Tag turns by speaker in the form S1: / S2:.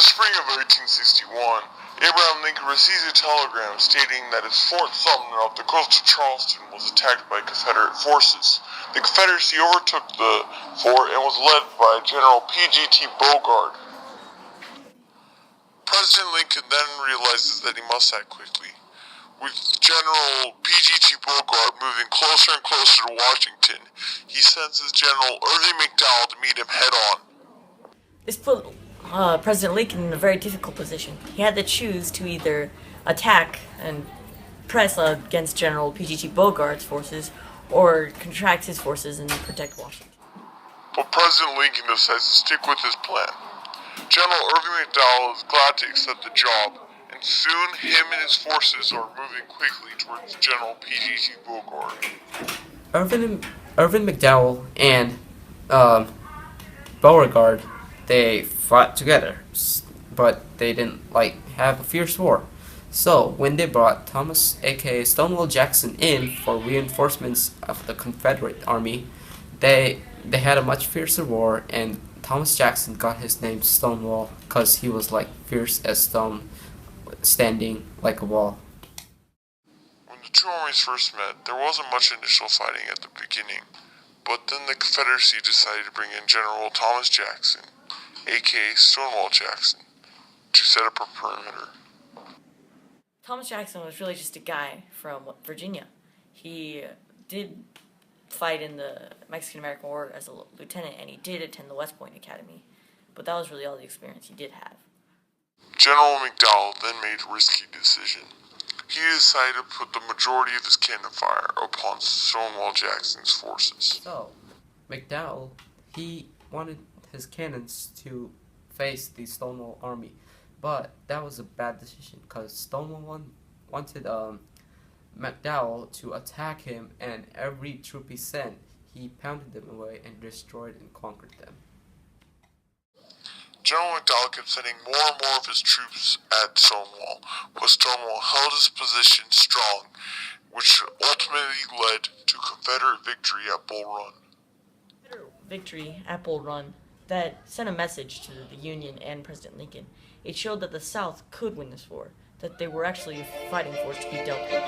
S1: spring of 1861, Abraham Lincoln received a telegram stating that his Fort Sumner off the coast of Charleston was attacked by Confederate forces. The Confederacy overtook the fort and was led by General P.G.T. Beauregard. President Lincoln then realizes that he must act quickly. With General P.G.T. Beauregard moving closer and closer to Washington, he sends his General Irving McDowell to meet him head-on.
S2: This put President Lincoln in a very difficult position. He had to choose to either attack and press against General P.G.T. Beauregard's forces or contract his forces and protect Washington.
S1: But President Lincoln decides to stick with his plan. General Irving McDowell is glad to accept the job, and soon him and his forces are moving quickly towards General P.G.T. Beauregard.
S3: Irvin McDowell and Beauregard, they fought together, but they didn't have a fierce war. So when they brought Thomas, aka Stonewall Jackson, in for reinforcements of the Confederate Army, they had a much fiercer war, and Thomas Jackson got his name Stonewall because he was fierce as stone, standing like a wall.
S1: When the two armies first met, there wasn't much initial fighting at the beginning, but then the Confederacy decided to bring in General Thomas Jackson, aka Stonewall Jackson, to set up a perimeter.
S2: Thomas Jackson was really just a guy from Virginia. He did fight in the Mexican-American War as a lieutenant, and he did attend the West Point Academy, but that was really all the experience he did have.
S1: General McDowell then made a risky decision. He decided to put the majority of his cannon fire upon Stonewall Jackson's forces.
S3: So, McDowell, he wanted his cannons to face the Stonewall army, but that was a bad decision because Stonewall wanted McDowell to attack him, and every troop he sent, he pounded them away and destroyed and conquered them.
S1: General McDowell kept sending more and more of his troops at Stonewall, but Stonewall held his position strong, which ultimately led to Confederate victory at Bull Run.
S2: Victory at Bull Run that sent a message to the Union and President Lincoln. It showed that the South could win this war, that they were actually a fighting force to be dealt with.